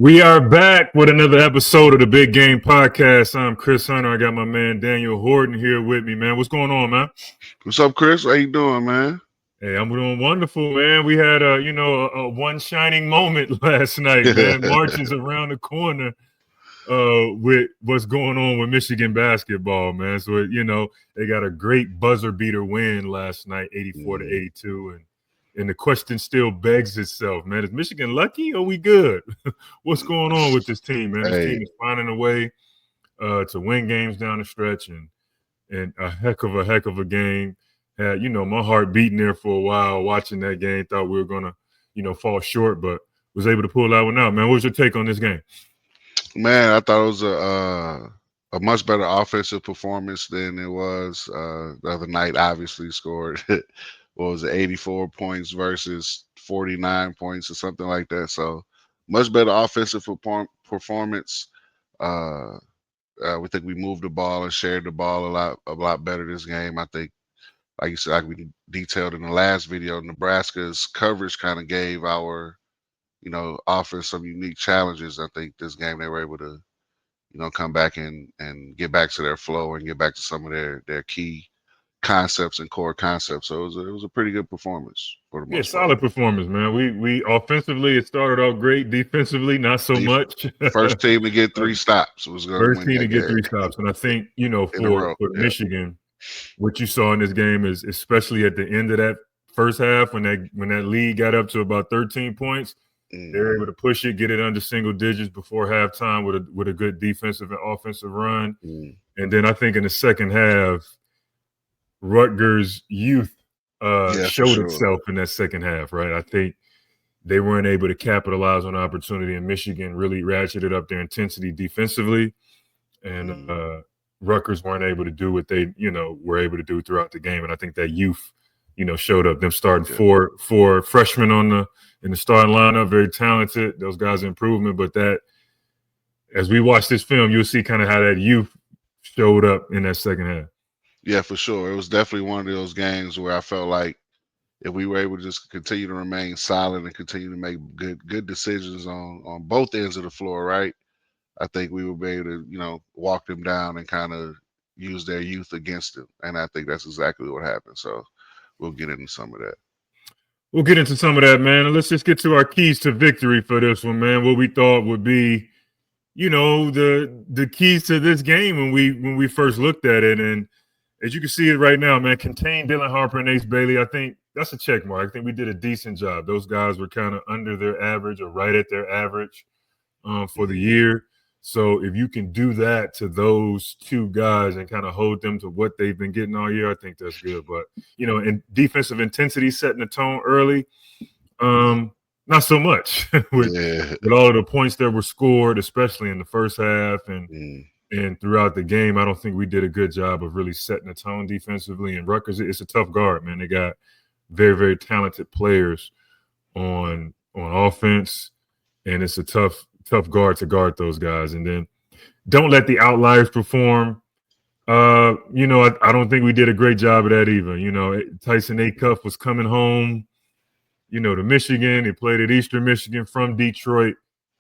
We are back with another episode of the Big Game Podcast. I'm Chris Hunter. I got my man Daniel Horton here with me, man. What's going on, man? What's up, Chris? How you doing, man? Hey, I'm doing wonderful, man. We had a one shining moment last night, man. Marches around the corner with what's going on with Michigan basketball, man. So they got a great buzzer beater win last night, 84-82, and the question still begs itself, man. Is Michigan lucky or we good? What's going on with this team, man? This team is finding a way to win games down the stretch and a heck of a game. Had, my heart beating there for a while watching that game. Thought we were going to, fall short, but was able to pull that one out, man. What was your take on this game? Man, I thought it was a much better offensive performance than it was the other night. Obviously scored, what was it, 84 points versus 49 points or something like that. So much better offensive performance. We think we moved the ball and shared the ball a lot better this game. I think, like you said, like we detailed in the last video, Nebraska's coverage kind of gave our, offense some unique challenges. I think this game they were able to, come back and get back to their flow and get back to some of their key concepts and core concepts. So it was a pretty good performance for the most part. Solid performance, man. We offensively it started off great. Defensively, not so much. First team to get 3 stops was going to win. First team to get 3 stops, and I think for Michigan, what you saw in this game is, especially at the end of that first half, when that lead got up to about 13 points, they were able to push it, get it under single digits before halftime with a good defensive and offensive run. And then I think in the second half, Rutgers' youth showed itself in that second half, right? I think they weren't able to capitalize on the opportunity, and Michigan really ratcheted up their intensity defensively, and Rutgers weren't able to do what they, were able to do throughout the game. And I think that youth, showed up. Them starting four freshmen in the starting lineup, very talented. Those guys are improvement, but that as we watch this film, you'll see kind of how that youth showed up in that second half. Yeah, for sure. It was definitely one of those games where I felt like if we were able to just continue to remain solid and continue to make good decisions on both ends of the floor, right? I think we would be able to, walk them down and kind of use their youth against them. And I think that's exactly what happened. So we'll get into some of that. We'll get into some of that, man. And let's just get to our keys to victory for this one, man. What we thought would be, the keys to this game when we first looked at it. And as you can see it right now, man, contain Dylan Harper and Ace Bailey. I think that's a check mark. I think we did a decent job. Those guys were kind of under their average or right at their average for the year. So if you can do that to those two guys and kind of hold them to what they've been getting all year, I think that's good. But, in defensive intensity, setting the tone early, not so much with all of the points that were scored, especially in the first half and throughout the game. I don't think we did a good job of really setting the tone defensively. And Rutgers, it's a tough guard, man. They got very, very talented players on offense, and it's a tough guard to guard those guys. And then don't let the outliers perform. I don't think we did a great job of that either. Tyson Acuff was coming home, to Michigan. He played at Eastern Michigan from Detroit,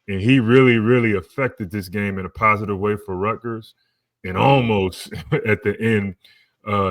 and he really, really affected this game in a positive way for Rutgers, and almost at the end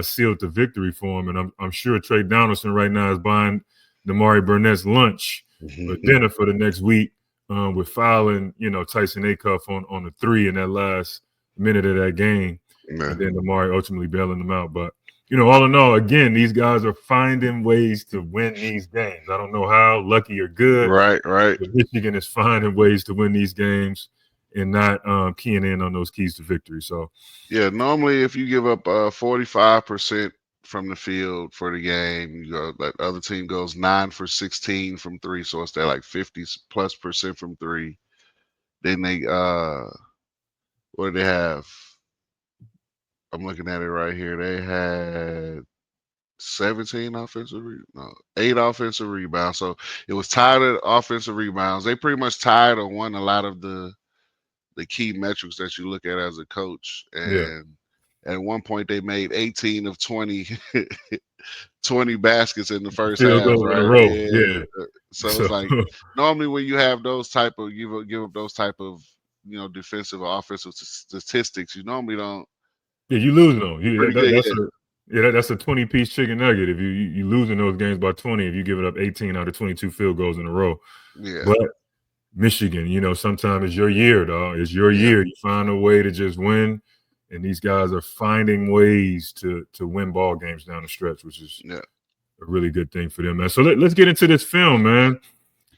sealed the victory for him. And I'm sure Trey Donaldson right now is buying Nimari Burnett's lunch or dinner for the next week. With fouling, Tyson Acuff on the 3 in that last minute of that game, and then Nimari ultimately bailing them out. But all in all, again, these guys are finding ways to win these games. I don't know how, lucky or good. Right. But Michigan is finding ways to win these games and not keying in on those keys to victory. So, yeah, normally if you give up 45% from the field for the game, that other team goes 9 for 16 from 3, so it's that like 50+% from 3. Then they what did they have? I'm looking at it right here. They had 8 offensive rebounds. So it was tied at offensive rebounds. They pretty much tied or won a lot of the key metrics that you look at as a coach. And At one point, they made 18 of 20, 20 baskets in the first Field half, goals in a right? row. Yeah. Yeah. So it's So like normally when you have those type of give up those type of defensive or offensive statistics, you normally don't yeah, you losing them. pretty good. That's Yeah, that's a 20-piece chicken nugget. If you losing those games by 20, if you give it up 18 out of 22 field goals in a row. yeah, But Michigan, sometimes it's your year, dog. It's your yeah, year. You find a way to just win, and these guys are finding ways to win ball games down the stretch, which is yeah. a really good thing for them, man. So let's get into this film, man.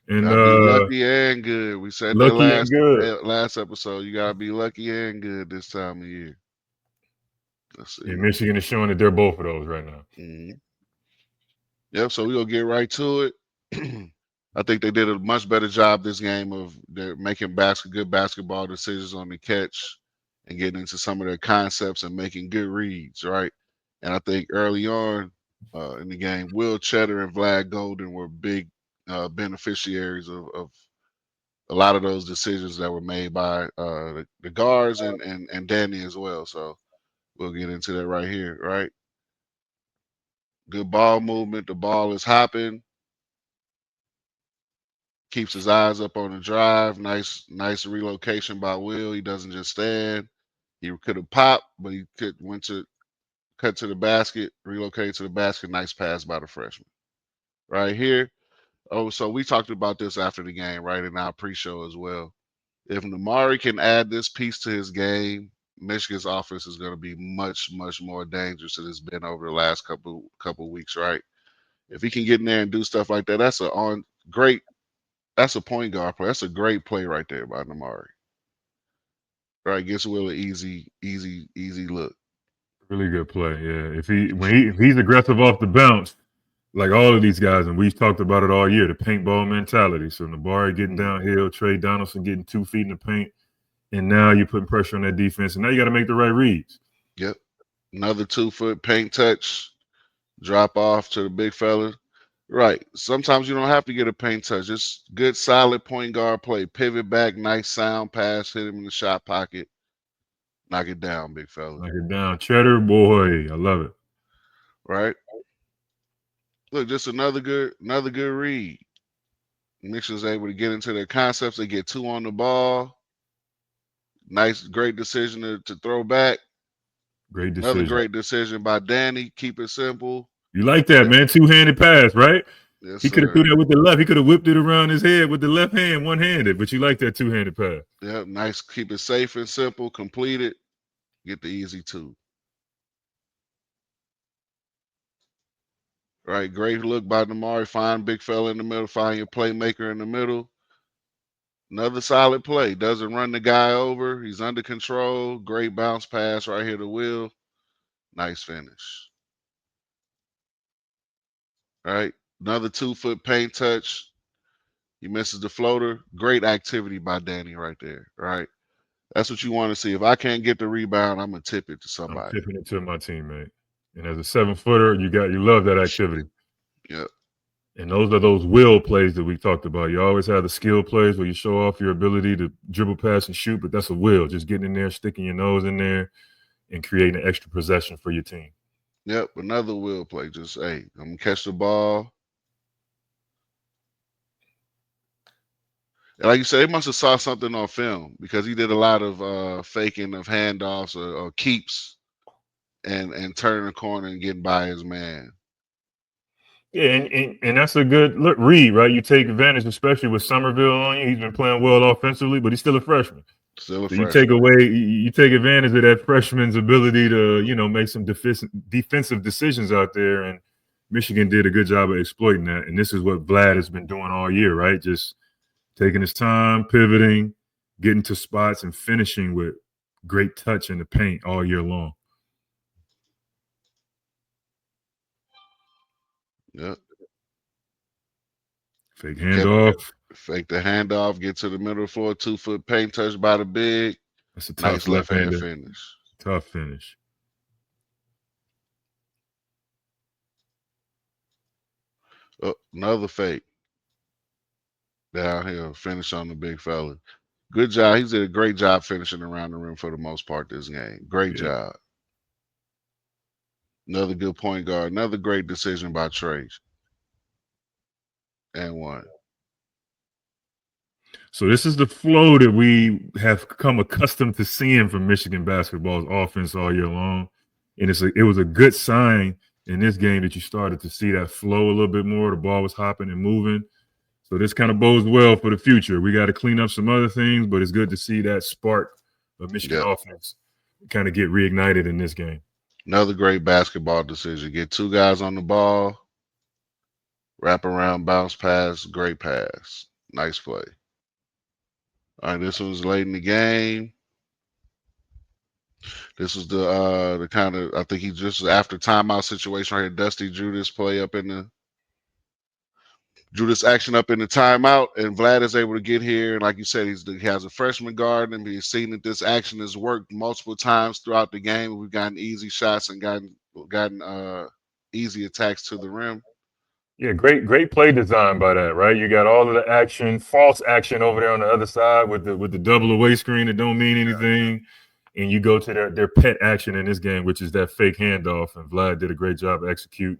And Gotta be lucky and good. We said that lucky and good. last episode. You gotta be lucky and good this time of year. Let's Yeah, see. Michigan is showing that they're both of those right now. Mhm. Yep. So we gonna get right to it. I think they did a much better job this game of they're making good basketball decisions on the catch and getting into some of their concepts and making good reads, right? And I think early on in the game, Will Cheddar and Vlad Golden were big beneficiaries of a lot of those decisions that were made by the guards and Danny as well. So we'll get into that right here, right? Good ball movement. The ball is hopping. Keeps his eyes up on the drive. Nice relocation by Will. He doesn't just stand. He could have popped, but he went to cut to the basket, relocate to the basket. Nice pass by the freshman. Right here. Oh, so we talked about this after the game, right? In our pre-show as well. If Nimari can add this piece to his game, Michigan's offense is going to be much more dangerous than it's been over the last couple weeks, right? If he can get in there and do stuff like that, that's great. That's a point guard play. That's a great play right there by Nimari. Right, gets Will an easy look. Really good play. Yeah, if he's aggressive off the bounce, like all of these guys, and we've talked about it all year, the paintball mentality. So Nabari getting downhill, Trey Donaldson getting 2 feet in the paint, and now you're putting pressure on that defense, and now you got to make the right reads. Yep. Another 2-foot paint touch, drop off to the big fella. Right. Sometimes you don't have to get a paint touch. Just good, solid point guard play. Pivot back, nice sound pass, hit him in the shot pocket. Knock it down, big fella. Knock it down. Cheddar, boy, I love it. Right. Look, just another good read. Michigan's able to get into their concepts. They get 2 on the ball. Nice, great decision to throw back. Great Another decision. great decision by Danny. Keep it simple. You like that, man? 2-handed pass, right? Yes, He could have sir. threw that with the left. He could have whipped it around his head with the left hand, one-handed. But you like that 2-handed pass. Yep, nice. Keep it safe and simple. Complete it. Get the easy 2. Right, great look by Nimari. Find big fella in the middle. Find your playmaker in the middle. Another solid play. Doesn't run the guy over. He's under control. Great bounce pass right here to Will. Nice finish. Right, another 2-foot paint touch. He misses the floater. Great activity by Danny right there. Right, that's what you want to see. If I can't get the rebound, I'm gonna tip it to I'm somebody. tipping it to my teammate. And as a 7-footer, you love that activity. Yep. And those are those will plays that we talked about. You always have the skill plays where you show off your ability to dribble, pass, and shoot, but that's a will. Just getting in there, sticking your nose in there, and creating an extra possession for your team. Yep. Another will play. Just hey, I'm gonna catch the ball. And like you said, they must have saw something on film because he did a lot of faking of handoffs or keeps and turning the corner and getting by his man. Yeah, and that's a good read, right? You take advantage, especially with Somerville on you. He's been playing well offensively, but he's still a freshman. Still a So you freshman. you take advantage of that freshman's ability to, make some defensive decisions out there. And Michigan did a good job of exploiting that. And this is what Vlad has been doing all year, right? Just taking his time, pivoting, getting to spots, and finishing with great touch in the paint all year long. Yep. Fake handoff. Fake the handoff, get to the middle floor, 2-foot paint touch by the big. That's a tough Nice left-handed left-handed. finish. Tough finish. Oh, another fake. Down here, finish on the big fella. Good job. He's did a great job finishing around the rim for the most part this game. Great job. Another good point guard. Another great decision by Trey. And one. So this is the flow that we have come accustomed to seeing from Michigan basketball's offense all year long. And it was a good sign in this game that you started to see that flow a little bit more. The ball was hopping and moving. So this kind of bodes well for the future. We got to clean up some other things, but it's good to see that spark of Michigan offense kind of get reignited in this game. Another great basketball decision. Get two guys on the ball, wrap around, bounce pass, great pass. Nice play. All right, this was late in the game. This was the kind of, I think he just after timeout situation right here. Dusty drew this action up in the timeout, and Vlad is able to get here. And like you said, he has a freshman guard, and he's seen that this action has worked multiple times throughout the game. We've gotten easy shots and gotten easy attacks to the rim. Yeah, great play design by that, right? You got all of the action, false action over there on the other side with the double away screen that don't mean anything. And you go to their pet action in this game, which is that fake handoff. And Vlad did a great job executing.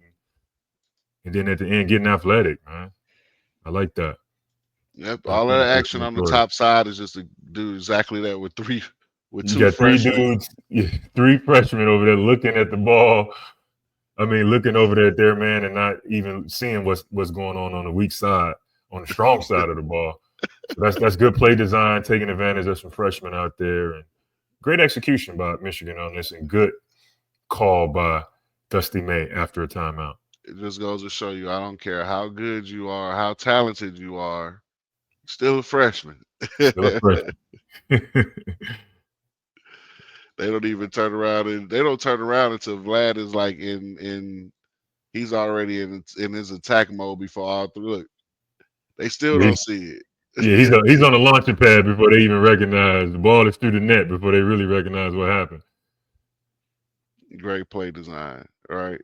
And then at the end, getting athletic, man. I like that. Yep, all of the action on the top side is just to do exactly that with two freshmen. 3 dudes, three freshmen over there looking at the ball. I mean, looking over there at their man and not even seeing what's going on the weak side, on the strong side of the ball. So that's good play design, taking advantage of some freshmen out there, and great execution by Michigan on this, and good call by Dusty May after a timeout. It just goes to show you, I don't care how good you are, how talented you are, still a freshman. Still a freshman. They don't even turn around, and they don't turn around until Vlad is like he's already in his attack mode before all three. Look, they still don't see it. Yeah, he's on the launching pad before they even recognize the ball is through the net before they really recognize what happened. Great play design, all right.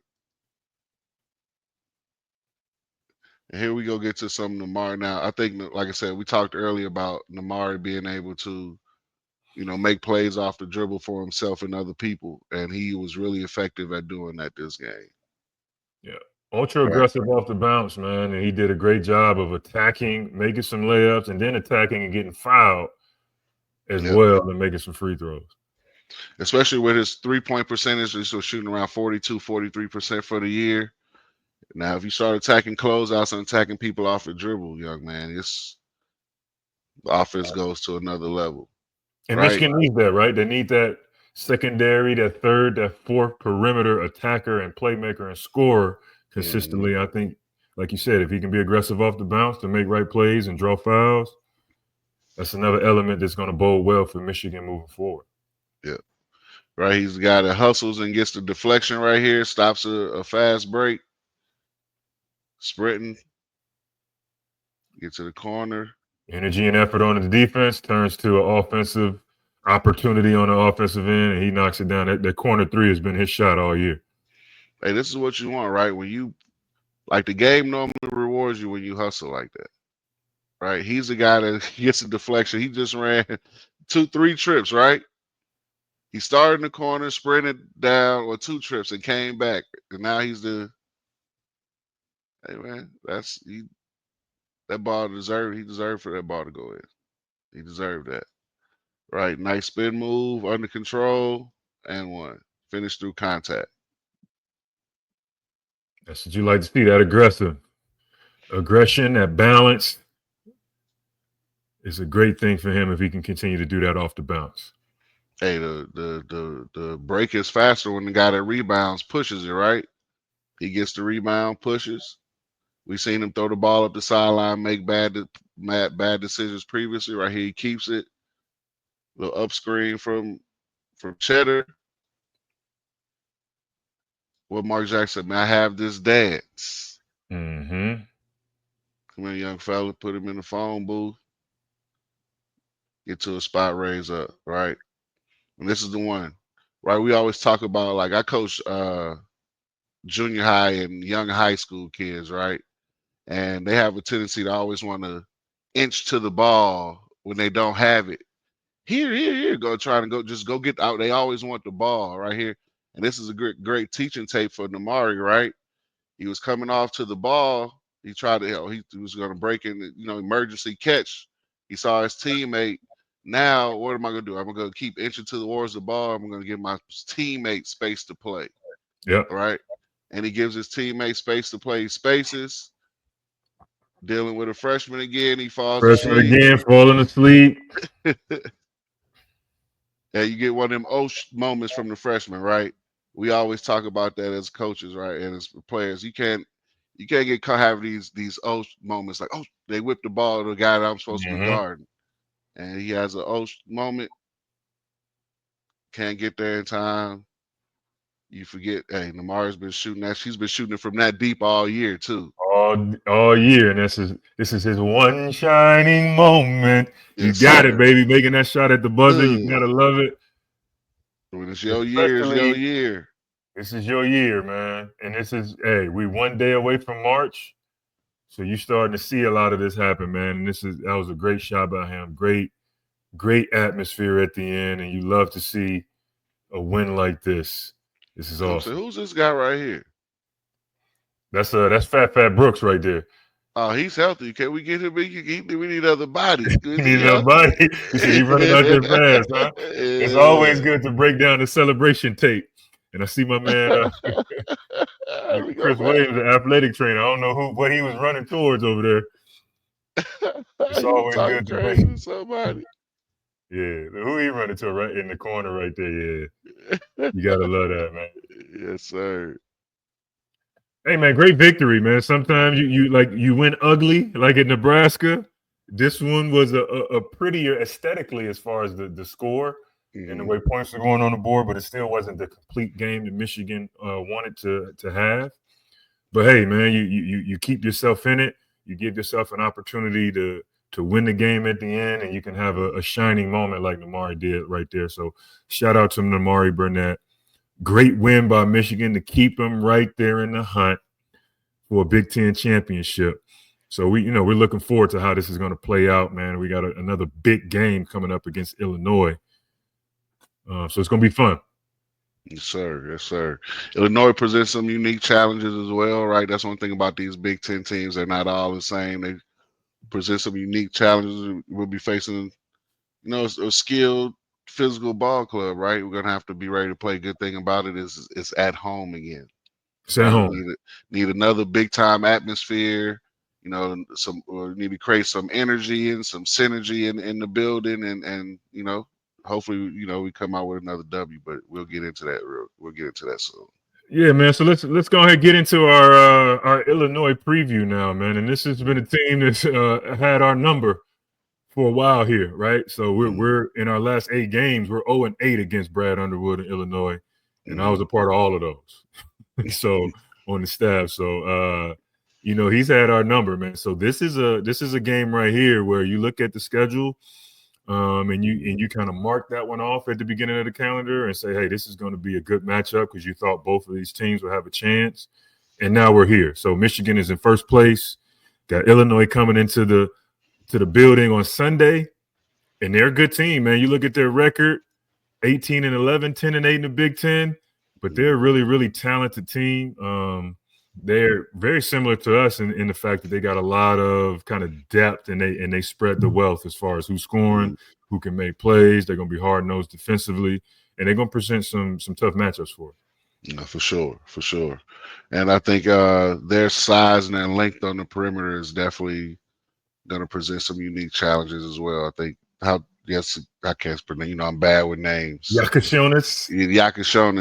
And here we go get to some Nimari now. I think, like I said, we talked earlier about Nimari being able to, make plays off the dribble for himself and other people, and he was really effective at doing that this game. Yeah, ultra aggressive off the bounce, man, and he did a great job of attacking, making some layups, and then attacking and getting fouled as well, and making some free throws. Especially with his 3-point percentage, he's still shooting around 42, 43% for the year. Now, if you start attacking closeouts and attacking people off the dribble, young man, the offense goes to another level. And Michigan needs that, right? They need that secondary, that third, that fourth perimeter attacker and playmaker and scorer consistently. I think, like you said, if he can be aggressive off the bounce to make right plays and draw fouls, that's another element that's going to bode well for Michigan moving forward. Yeah. Right. He's the guy that hustles and gets the deflection right here, stops a fast break, sprinting, get to the corner. Energy and effort on the defense turns to an offensive opportunity on the offensive end, and he knocks it down. That corner three has been his shot all year. Hey, this is what you want, right? When you, like, the game normally rewards you when you hustle like that, right? He's the guy that gets the deflection. He just ran 2-3 trips, right? He started in the corner, sprinted down, or 2 trips, and came back. And now he's the, hey, man, that ball deserved. He deserved for that ball to go in. He deserved that. Right. Nice spin move, under control, and one. Finish through contact. That's what you like to see, that aggression, that balance. It's a great thing for him if he can continue to do that off the bounce. Hey, the break is faster when the guy that rebounds pushes it, right? He gets the rebound, pushes. We've seen him throw the ball up the sideline, make bad decisions previously. Right here, he keeps it. Little up screen from Cheddar. What Mark Jackson, man, I have this dance. Mm-hmm. Come here, young fella, put him in the phone booth. Get to a spot, raise up, right? And this is the one, right? We always talk about, like, I coach junior high and young high school kids, right? And they have a tendency to always want to inch to the ball when they don't have it. Here, go try to go, just go get out. They always want the ball right here. And this is a great teaching tape for Nimari, right? He was coming off to the ball. He tried to, he was going to break in, emergency catch. He saw his teammate. Now, what am I going to do? I'm going to keep inching towards the ball. I'm going to give my teammate space to play. Yep. Right. And he gives his teammate space to play. He spaces. Dealing with a freshman again. He falls Freshman asleep. again, falling asleep. Yeah, you get one of them moments from the freshman, right? We always talk about that as coaches, right? And as players, you can't get caught having these moments like, oh, they whipped the ball to the guy that I'm supposed to be guarding. And he has an moment, can't get there in time. You forget, hey, Nimari's been shooting that. She's been shooting it from that deep all year too. All year, and this is his one shining moment. You Yes, got sir. it, baby. Making that shot at the buzzer, you gotta love it. When it's your year, it's your year. This is your year, man. And this is, hey, we one day away from March. So you're starting to see a lot of this happen, man. And that was a great shot by him. Great atmosphere at the end. And you love to see a win like this. This is awesome. Who's this guy right here? That's Fat Brooks right there. Oh, he's healthy. Can we get him? We need other bodies. We need another body. You see, he running out there fast, huh? It's always good to break down the celebration tape. And I see my man Chris Williams, the athletic trainer. I don't know what he was running towards over there. It's always good to break somebody. Yeah, who he running to right in the corner right there? Yeah, you gotta love that, man. Yes, sir. Hey, man, great victory, man. Sometimes you win ugly, like in Nebraska. This one was a prettier aesthetically as far as the score and the way points are going on the board, but it still wasn't the complete game that Michigan wanted to have. But hey, man, you keep yourself in it. You give yourself an opportunity to win the game at the end, and you can have a shining moment like Nimari did right there. So shout out to Nimari Burnett. Great win by Michigan to keep them right there in the hunt for a Big Ten championship. So we're looking forward to how this is going to play out, man. We got another big game coming up against Illinois. So it's going to be fun. Yes, sir. Yes, sir. Illinois presents some unique challenges as well, right? That's one thing about these Big Ten teams. They're not all the same. They present some unique challenges. We'll be facing, a skilled physical ball club, right? We're gonna have to be ready to play. Good thing about it is it's at home again. It's at home. Need another big time atmosphere. We need to create some energy and some synergy in the building, and hopefully we come out with another W. But we'll get into that. We'll get into that soon. Yeah, man. So let's go ahead and get into our Illinois preview now, man. And this has been a team that's had our number for a while here, right? So we're in our last 8 games, we're 0-8 against Brad Underwood in Illinois, and I was a part of all of those. So on the staff, so he's had our number, man. So this is a game right here where you look at the schedule, and you kind of mark that one off at the beginning of the calendar and say, hey, this is going to be a good matchup because you thought both of these teams would have a chance, and now we're here. So Michigan is in first place, got Illinois coming into the building on Sunday, and they're a good team, man. You look at their record, 18-11, 10-8 in the Big Ten, but they're a really, really talented team. They're very similar to us in the fact that they got a lot of kind of depth, and they spread the wealth as far as who's scoring, who can make plays. They're going to be hard-nosed defensively, and they're going to present some tough matchups for us. Yeah, for sure. And I think their size and their length on the perimeter is definitely going to present some unique challenges as well. I think I can't pronounce. I'm bad with names. Yakashonis.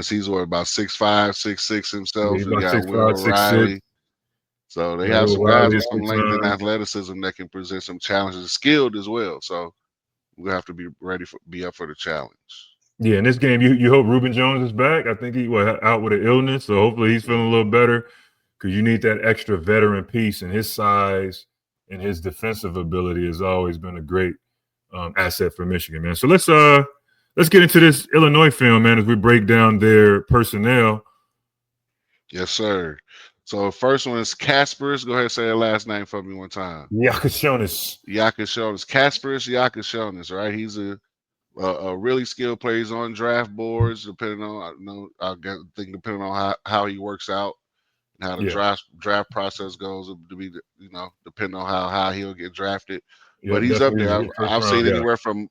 He's about 6'5", 6'6" himself. Yeah, we got Will Riley. So they have some guys with some length and athleticism that can present some challenges, skilled as well. So we'll have to be ready be up for the challenge. Yeah, in this game, you hope Reuben Jones is back. I think he was out with an illness, so hopefully he's feeling a little better because you need that extra veteran piece, and his size and his defensive ability has always been a great asset for Michigan, man. So let's get into this Illinois film, man, as we break down their personnel. Yes, sir. So first one is Kasparis. Go ahead and say their last name for me one time. Yakashonis. Kasparis Yakashonis, right? He's a A really skilled player. He's on draft boards, depending on think depending on how he works out and how the Yeah. draft process goes to be depending on how high he'll get drafted. But Yep. he's up Definitely there. legit first I've round seen guy. anywhere from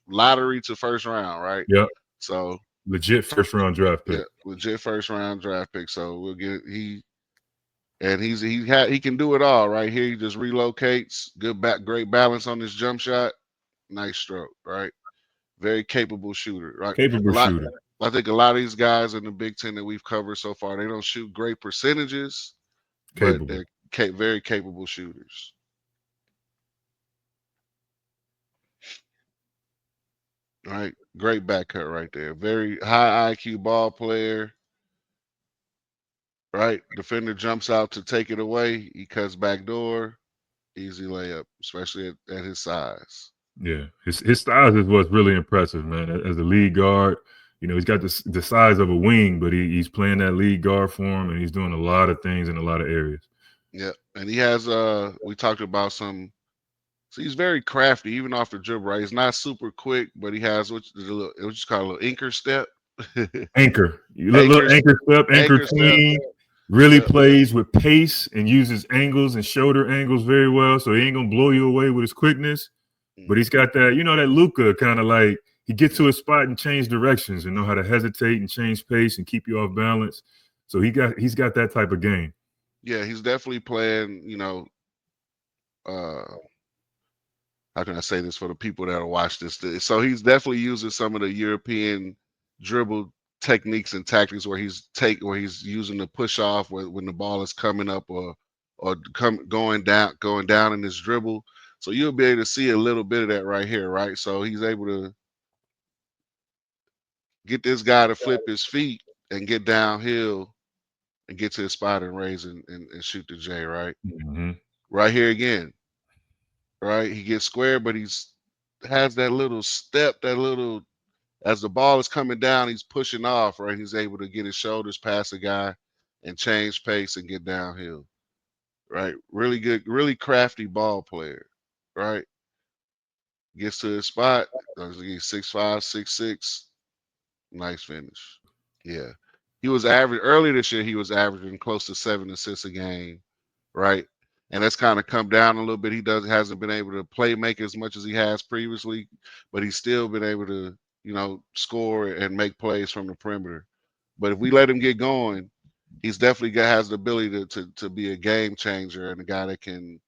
lottery to first round, right? Yep. So Legit first round draft yeah, pick. legit first round draft pick. So we'll get he can do it all right here. He just relocates, great balance on his jump shot, nice stroke, right? Very capable shooter, right? A Capable lot. shooter. I think a lot of these guys in the Big Ten that we've covered so far, they don't shoot great percentages, but Capable. they're very capable shooters. Right, great back cut right there. Very high IQ ball player. Right, defender jumps out to take it away. He cuts back door. Easy layup, especially at his size. Yeah. His size is what's really impressive, man. As a lead guard, he's got the size of a wing, but he's playing that lead guard for him, and he's doing a lot of things in a lot of areas. Yeah, and he has we talked about some. So he's very crafty, even off the dribble. Right, he's not super quick, but he has what you call a little anchor step. Anchor. You little Anchors, anchor step, anchor anchor step. tween. Really Yep. plays with pace and uses angles and shoulder angles very well. So he ain't gonna blow you away with his quickness. But he's got that, that Luka kind of like he gets to a spot and change directions and know how to hesitate and change pace and keep you off balance. So he's got that type of game. Yeah, he's definitely playing, how can I say this for the people that'll watch this? So he's definitely using some of the European dribble techniques and tactics where he's using the push off when the ball is coming up or going down in his dribble. So you'll be able to see a little bit of that right here, right? So he's able to get this guy to flip his feet and get downhill and get to his spot and raise and shoot the J, right? Mm-hmm. Right here again, right? He gets square, but has that little step, as the ball is coming down, he's pushing off, right? He's able to get his shoulders past the guy and change pace and get downhill, right? Really good, really crafty ball player, right? Gets to his spot, he's 6'5", 6'6", nice finish. Yeah. He was average earlier this year, he was averaging close to 7 assists a game, right? And that's kind of come down a little bit. He hasn't been able to play make as much as he has previously, but he's still been able to, score and make plays from the perimeter. But if we let him get going, he's definitely has the ability to be a game changer and a guy that can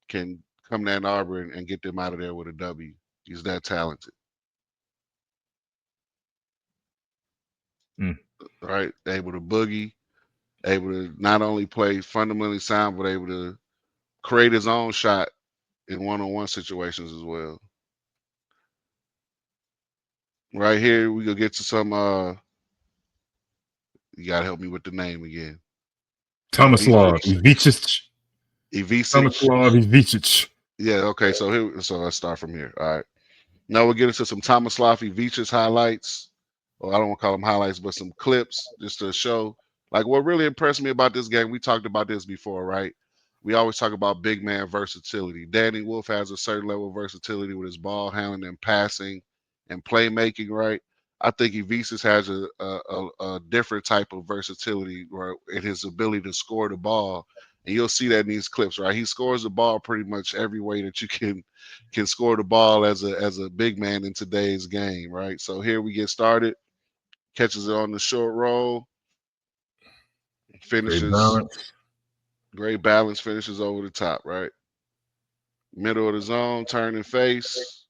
come to Ann Arbor and get them out of there with a W. He's that talented. Mm. Right? Able to boogie, able to not only play fundamentally sound, but able to create his own shot in one-on-one situations as well. Right here, we gonna get to some. You gotta help me with the name again. Tomislav Ivicic. Ivicic. Tomislav Ivicic. Yeah. Okay. So let's start from here. All right. Now we'll get into some Tomislav Ivicic's highlights. Well, I don't want to call them highlights, but some clips just to show. Like what really impressed me about this game. We talked about this before, right? We always talk about big man versatility. Danny Wolf has a certain level of versatility with his ball handling and passing and playmaking, right? I think Ivicic has a different type of versatility in his ability to score the ball. And you'll see that in these clips, right? He scores the ball pretty much every way that you can score the ball as a big man in today's game, right? So here we get started. Catches it on the short roll. Great Finishes. balance. Great balance. Finishes over the top, right? Middle of the zone, turning face,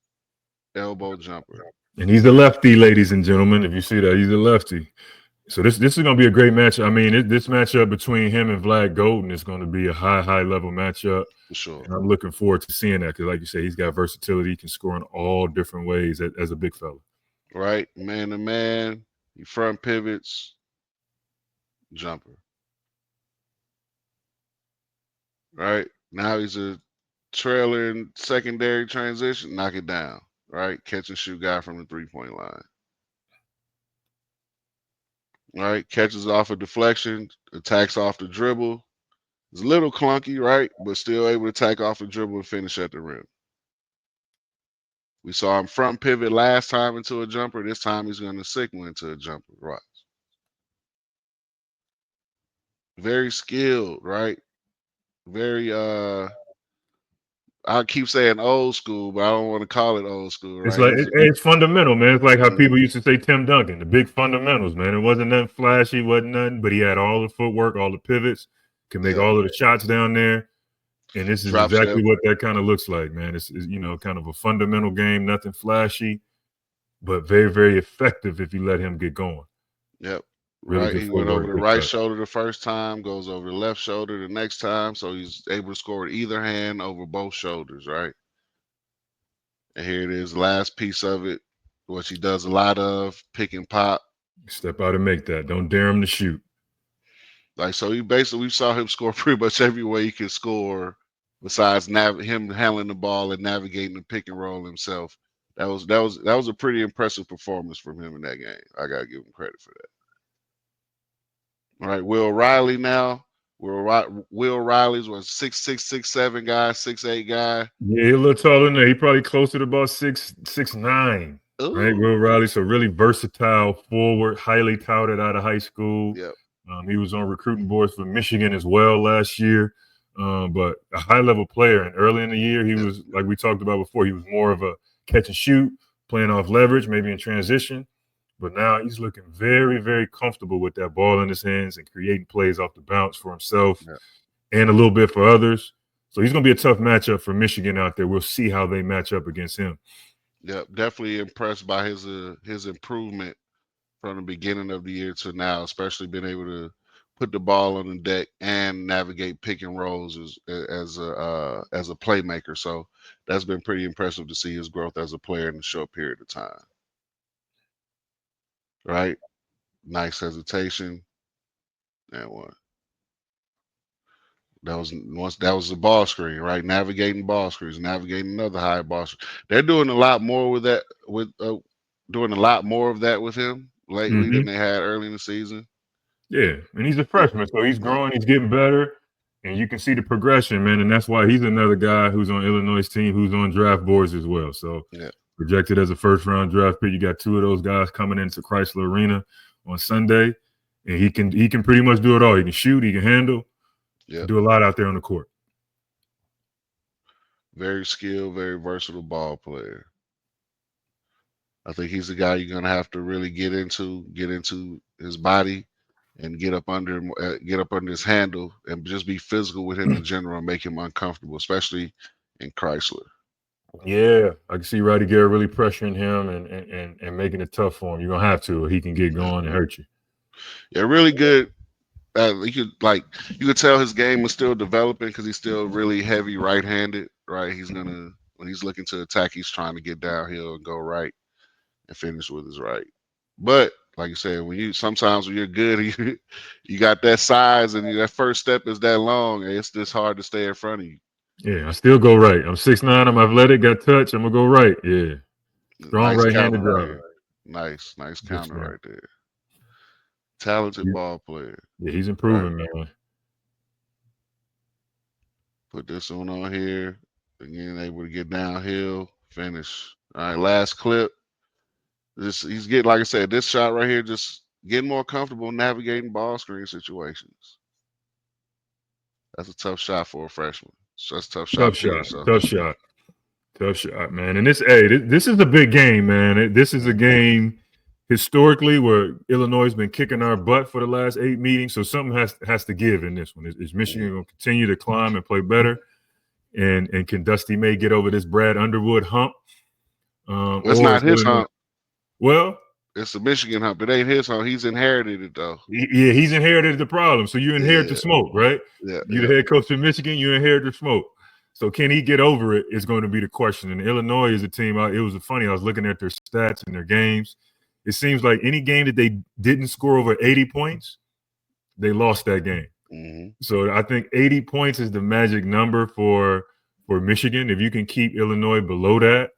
elbow jumper. And he's a lefty, ladies and gentlemen. If you see that, he's a lefty. So this is going to be a great match. I mean, this matchup between him and Vlad Golden is going to be a high level matchup. For sure. And I'm looking forward to seeing that because, like you say, he's got versatility. He can score in all different ways as a big fella. Right, man to man. He front pivots, jumper. Right now he's a trailer and secondary transition. Knock it down. Right, catch and shoot guy from the 3-point line. Right, catches off a deflection, attacks off the dribble. It's a little clunky, right, but still able to attack off the dribble and finish at the rim. We saw him front pivot last time into a jumper. This time he's going to signal into a jumper. Right. Very skilled, right? Very I keep saying old school, but I don't want to call it old school, It's right? like it's fundamental, man. It's like how people Mhm. used to say Tim Duncan, the big fundamentals, man. It wasn't nothing flashy, wasn't nothing, but he had all the footwork, all the pivots, can make Yeah. all of the shots down there. And this is Drop step. exactly what that kind of looks like, man. It's kind of a fundamental game, nothing flashy, but very, very effective if you let him get going. Yep. Really Right. good He went over footwork, the good right touch. shoulder the first time, goes over the left shoulder the next time. So he's able to score with either hand over both shoulders, right? And here it is, last piece of it, which he does a lot of, pick and pop. Step out and make that. Don't dare him to shoot. Like, so we saw him score pretty much every way he can score besides him handling the ball and navigating the pick and roll himself. That was a pretty impressive performance from him in that game. I gotta give him credit for that. All right, Will Riley now. Will Riley's was 6'6", 6'7" guy, 6'8" guy. Yeah, he a little taller than that. He probably closer to about 6'9", right? Ooh. Will Riley, so really versatile forward, highly touted out of high school. Yep. He was on recruiting boards for Michigan as well last year, but a high-level player. And early in the year, he was, like we talked about before, he was more of a catch and shoot, playing off leverage, maybe in transition. But now he's looking very, very comfortable with that ball in his hands and creating plays off the bounce for himself and a little bit for others. So he's going to be a tough matchup for Michigan out there. We'll see how they match up against him. Yep, definitely impressed by his improvement from the beginning of the year to now, especially being able to put the ball on the deck and navigate pick and rolls as a playmaker. So that's been pretty impressive to see his growth as a player in a short period of time. Right? Nice hesitation. And what? That was the ball screen, right? Navigating ball screens, navigating another high ball screen. They're doing a lot more with that, doing a lot more of that with him lately than they had early in the season. Yeah, and he's a freshman, so he's growing, he's getting better, and you can see the progression, man. And that's why he's another guy who's on Illinois' team, who's on draft boards as well. So projected as a first-round draft pick. You got two of those guys coming into Chrysler Arena on Sunday, and he can pretty much do it all. He can shoot, he can handle, do a lot out there on the court. Very skilled, very versatile ball player. I think he's the guy you're gonna have to really get into his body and get up under his handle and just be physical with him in general and make him uncomfortable, especially in Chrysler. Yeah, I can see Roddy Garrett really pressuring him and making it tough for him. You're gonna have to, or he can get going and hurt you. Yeah, really good. You could tell his game is still developing because he's still really heavy right-handed. Right, when he's looking to attack, he's trying to get downhill and go right and finish with his right. But like you said, sometimes when you're good, you got that size and that first step is that long, and it's just hard to stay in front of you. Yeah, I still go right. I'm 6'9", I'm athletic, got touch, I'm gonna go right. Yeah. Strong right-handed driver. Nice counter right there. Talented ball player. Yeah, he's improving, man. Put this one on here. Again, able to get downhill, finish. All right, last clip. He's getting, like I said, this shot right here, just getting more comfortable navigating ball screen situations. That's a tough shot for a freshman. That's a tough shot. Tough shot, man. And this is a big game, man. This is a game historically where Illinois has been kicking our butt for the last 8 meetings. So something has to give in this one. Is Michigan going to continue to climb and play better? And can Dusty May get over this Brad Underwood hump? It's not his hump. Well, it's the Michigan hump. It ain't his hump. He's inherited it, though. Yeah, he's inherited the problem. So you inherit the smoke, right? Yeah. You're the head coach of Michigan. You inherit the smoke. So can he get over it is going to be the question. And Illinois is a team. It was funny. I was looking at their stats and their games. It seems like any game that they didn't score over 80 points, they lost that game. Mm-hmm. So I think 80 points is the magic number for Michigan. If you can keep Illinois below that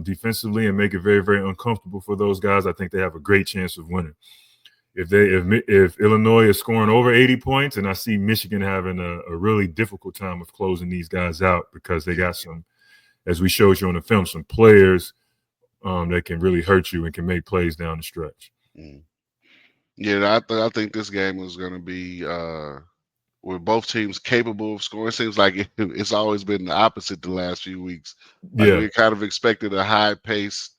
defensively and make it very, very uncomfortable for those guys, I think they have a great chance of winning. If Illinois is scoring over 80 points, and I see Michigan having a really difficult time of closing these guys out because they got some as we showed you on the film, some players that can really hurt you and can make plays down the stretch. Yeah, I think this game was going to be with both teams capable of scoring. It seems like it's always been the opposite the last few weeks. Like we kind of expected a high-paced,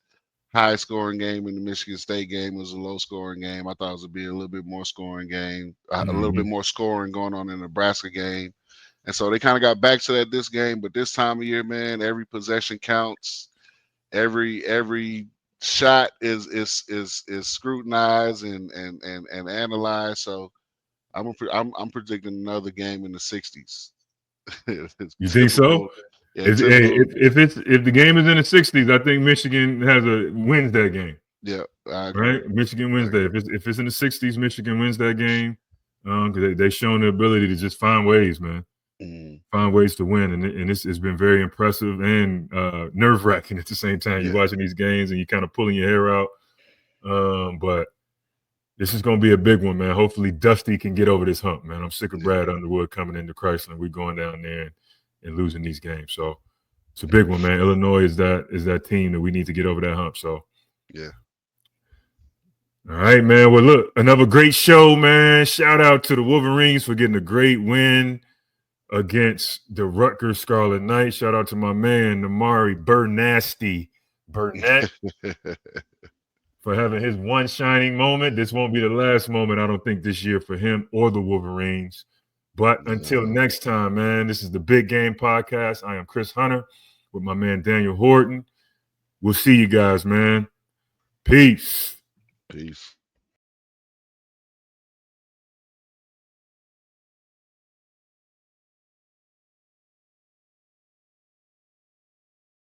high-scoring game, in the Michigan State game. It was a low-scoring game. I thought it was going to be a little bit more scoring game, a little bit more scoring going on in the Nebraska game. And so they kind of got back to that this game. But this time of year, man, every possession counts. Every shot is scrutinized and analyzed. So I'm predicting another game in the 60s. You think so? Yeah, if the game is in the 60s, I think Michigan wins that game. Yeah, I agree. Right, Michigan wins that. If it's in the 60s, Michigan wins that game because they've shown the ability to just find ways, man. Find ways to win, and it's been very impressive and nerve-wracking at the same time. You're watching these games and you're kind of pulling your hair out. But this is going to be a big one, man. Hopefully Dusty can get over this hump, man. I'm sick of Brad Underwood coming into Chrysler. We're going down there and losing these games. So it's a big one, man. Illinois is that team that we need to get over that hump. So yeah. All right, man. Well, look, another great show, man. Shout out to the Wolverines for getting a great win against the Rutgers Scarlet Knights. Shout out to my man, Nimari Burnett for having his one shining moment. This won't be the last moment, I don't think, this year for him or the Wolverines. But until next time, man, this is the Big Game Podcast. I am Chris Hunter with my man Daniel Horton. We'll see you guys, man. Peace. Peace.